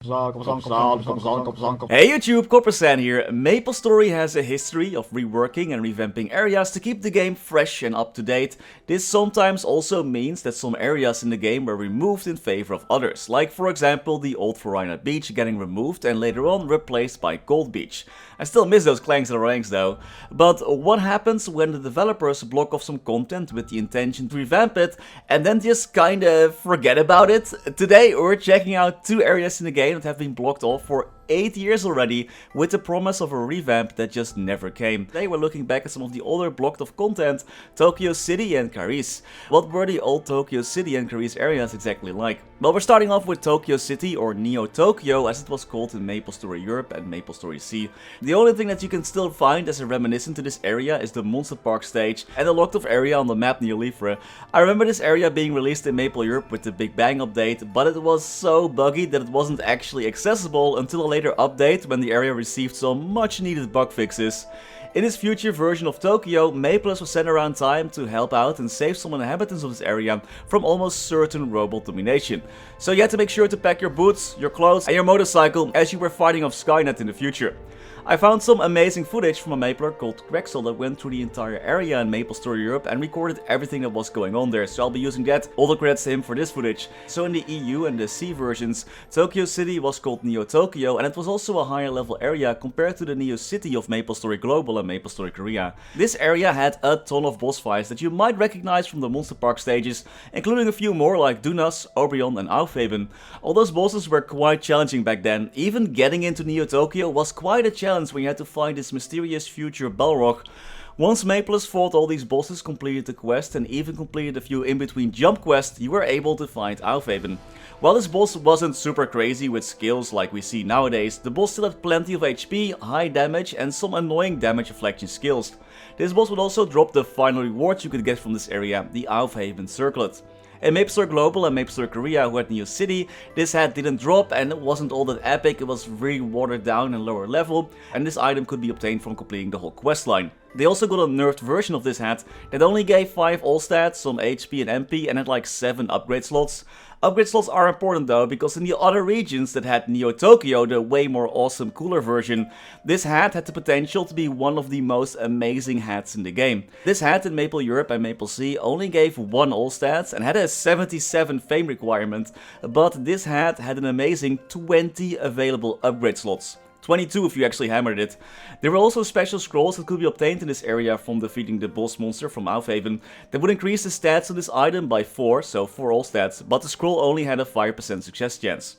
Hey YouTube, Coppersan here. MapleStory has a history of reworking and revamping areas to keep the game fresh and up to date. This sometimes also means that some areas in the game were removed in favor of others, like for example the old Florina beach getting removed and later on replaced by Gold Beach. I still miss those clangs and lorangs though. But what happens when the developers block off some content with the intention to revamp it and then just kinda forget about it? Today we're checking out two areas in the game that have been blocked off for 8 years already, with the promise of a revamp that just never came. Today we're looking back at some of the older blocked off content, Tokyo City and Chyrse. What were the old Tokyo City and Chyrse areas exactly like? Well, we're starting off with Tokyo City, or Neo Tokyo as it was called in MapleStory Europe and MapleStory C. The only thing that you can still find as a reminiscent to this area is the Monster Park stage and the locked off area on the map near Livre. I remember this area being released in Maple Europe with the Big Bang update, but it was so buggy that it wasn't actually accessible until a later update when the area received some much needed bug fixes. In this future version of Tokyo, Maples was sent around time to help out and save some inhabitants of this area from almost certain robot domination. So you had to make sure to pack your boots, your clothes and your motorcycle as you were fighting off Skynet in the future. I found some amazing footage from a Mapler called Cryse that went through the entire area in MapleStory Europe and recorded everything that was going on there, so I'll be using that. All the credits to him for this footage. So in the EU and the C versions, Tokyo City was called Neo Tokyo and it was also a higher level area compared to the Neo City of MapleStory Global and MapleStory Korea. This area had a ton of boss fights that you might recognize from the Monster Park stages, including a few more like Dunas, Obrion and Aufheben. All those bosses were quite challenging back then. Even getting into Neo Tokyo was quite a challenge when you had to find this mysterious future Balrog. Once Maples fought all these bosses, completed the quest and even completed a few in-between jump quests, you were able to find Aufheben. While this boss wasn't super crazy with skills like we see nowadays, the boss still had plenty of HP, high damage and some annoying damage reflection skills. This boss would also drop the final rewards you could get from this area, the Aufheben Circlet. In MapleStory Global and MapleStory Korea, who had Neo City, this hat didn't drop and it wasn't all that epic, it was really watered down and lower level, and this item could be obtained from completing the whole questline. They also got a nerfed version of this hat that only gave 5 all stats, some HP and MP, and had like 7 upgrade slots. Upgrade slots are important though, because in the other regions that had Neo Tokyo, the way more awesome cooler version, this hat had the potential to be one of the most amazing hats in the game. This hat in Maple Europe and Maple C only gave 1 all stats and had a 77 fame requirement, but this hat had an amazing 20 available upgrade slots. 22 if you actually hammered it. There were also special scrolls that could be obtained in this area from defeating the boss monster from Aufheben that would increase the stats of this item by 4, so 4 all stats, but the scroll only had a 5% success chance.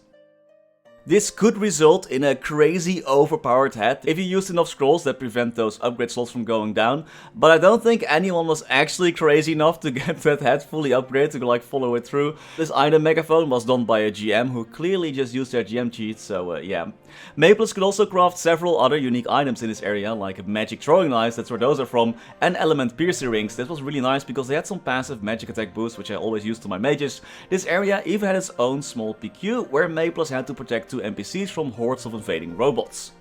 This could result in a crazy overpowered hat if you used enough scrolls that prevent those upgrade slots from going down, but I don't think anyone was actually crazy enough to get that hat fully upgraded to like follow it through. This item megaphone was done by a GM who clearly just used their GM cheats, so yeah. Maples could also craft several other unique items in this area, like magic throwing knives, that's where those are from, and element piercing rings. This was really nice because they had some passive magic attack boost, which I always used to my mages. This area even had its own small PQ, where Maples had to protect 2 NPCs from hordes of invading robots.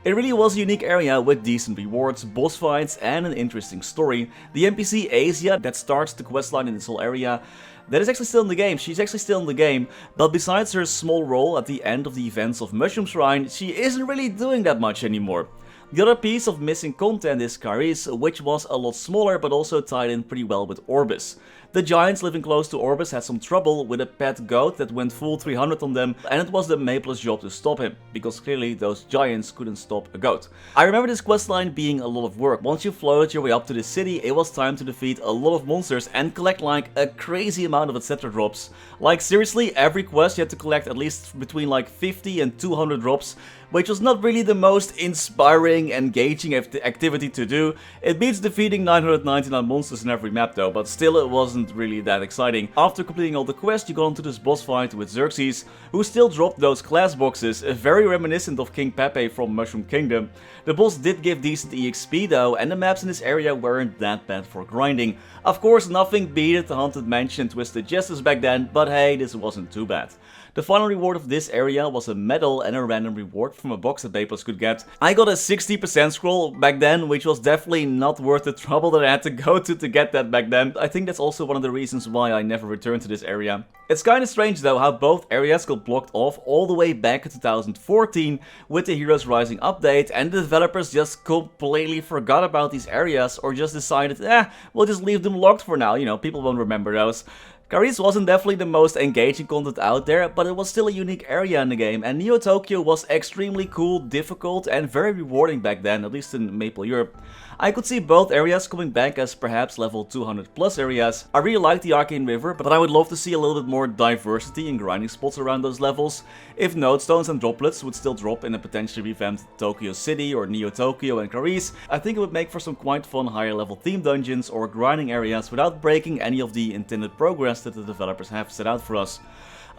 It really was a unique area with decent rewards, boss fights and an interesting story. The NPC Asia that starts the questline in this whole area, that is actually still in the game, she's actually still in the game, but besides her small role at the end of the events of Mushroom Shrine, she isn't really doing that much anymore. The other piece of missing content is Chryse, which was a lot smaller but also tied in pretty well with Orbis. The giants living close to Orbis had some trouble with a pet goat that went full 300 on them, and it was the Maple's job to stop him, because clearly those giants couldn't stop a goat. I remember this questline being a lot of work. Once you floated your way up to the city, it was time to defeat a lot of monsters and collect like a crazy amount of etc drops. Like seriously, every quest you had to collect at least between like 50 and 200 drops, which was not really the most inspiring, engaging activity to do. It beats defeating 999 monsters in every map though, but still it wasn't really that exciting. After completing all the quests, you got onto this boss fight with Xerxes, who still dropped those class boxes, very reminiscent of King Pepe from Mushroom Kingdom. The boss did give decent EXP though, and the maps in this area weren't that bad for grinding. Of course, nothing beat the Haunted Mansion and Twisted Justice back then, but hey, this wasn't too bad. The final reward of this area was a medal and a random reward from a box that Maples could get. I got a 60% scroll back then, which was definitely not worth the trouble that I had to go to get that back then. I think that's also one of the reasons why I never returned to this area. It's kinda strange though how both areas got blocked off all the way back in 2014 with the Heroes Rising update, and the developers just completely forgot about these areas or just decided, we'll just leave them locked for now, you know, people won't remember those. Chryse wasn't definitely the most engaging content out there, but it was still a unique area in the game, and Neo Tokyo was extremely cool, difficult and very rewarding back then, at least in Maple Europe. I could see both areas coming back as perhaps level 200 plus areas. I really like the Arcane River, but I would love to see a little bit more diversity in grinding spots around those levels. If node stones and droplets would still drop in a potentially revamped Tokyo City or Neo Tokyo and Chryse, I think it would make for some quite fun higher level theme dungeons or grinding areas without breaking any of the intended progress that the developers have set out for us.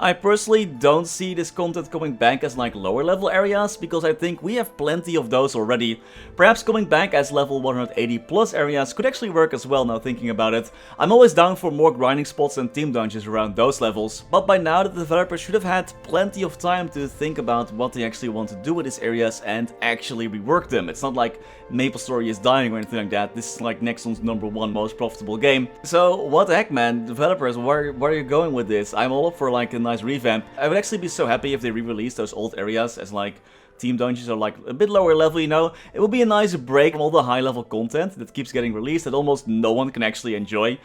I personally don't see this content coming back as like lower level areas, because I think we have plenty of those already. Perhaps coming back as level 180 plus areas could actually work as well now thinking about it. I'm always down for more grinding spots and team dungeons around those levels, but by now the developers should have had plenty of time to think about what they actually want to do with these areas and actually rework them. It's not like MapleStory is dying or anything like that. This is like Nexon's #1 most profitable game. So what the heck, man, developers, where are you going with this? I'm all up for like a nice revamp. I would actually be so happy if they re-release those old areas as like team dungeons or like a bit lower level, you know. It would be a nice break from all the high level content that keeps getting released that almost no one can actually enjoy.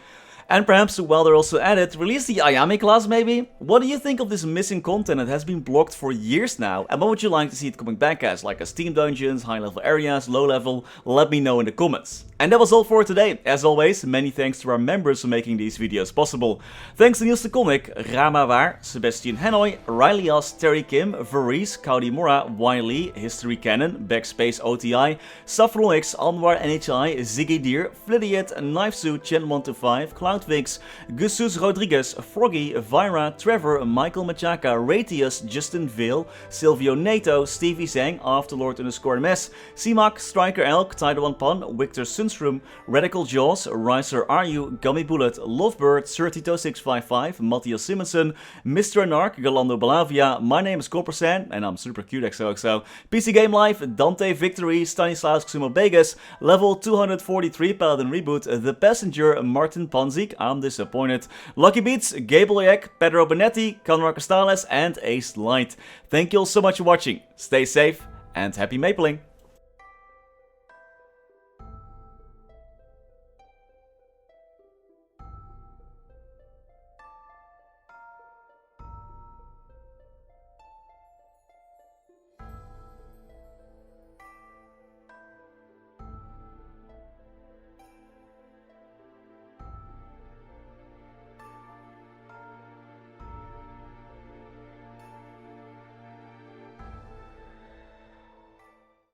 And perhaps while they're also at it, release the Ayame class maybe? What do you think of this missing content that has been blocked for years now? And what would you like to see it coming back as? Like as team dungeons, high level areas, low level? Let me know in the comments. And that was all for today. As always, many thanks to our members for making these videos possible. Thanks to Niels the Coninck, Raar maar waar, Sebastian, Hanoy, Ryalias, Terry Kim, Vareese, Mora, Wiley, Historycanon, BackSpaceOTI, Saffronyx, Anwar NHI, Ziggy Deer, Flidiot, Knifesu, Chen125, Cloudvix, Gusus Rodriguez, Froggy, Vira, Trevor, Michael Machaka, Ratius, Justin Vale, Silvio Nato, Stevie Zhang, Afterlord_MS, ceemak, Striker Elk, Tidal1 Pun, Victor Sunstrom, Radical Jaws, Riser RU, Gummy Bullet, Lovebird, Certito655, Matthias Simonson, Mr. Anarch, Galando Balavia, my name is Coppersan, and I'm super cute XOXO, PC Game Life, Dante Victory, Stanislaus Xumo Vegas, level 243 Paladin Reboot, The Passenger, Martin Panzik, I'm disappointed, Lucky Beats, Gabriel, Pedro Benetti, Conrad Castales, and Ace Light. Thank you all so much for watching, stay safe, and happy mapling!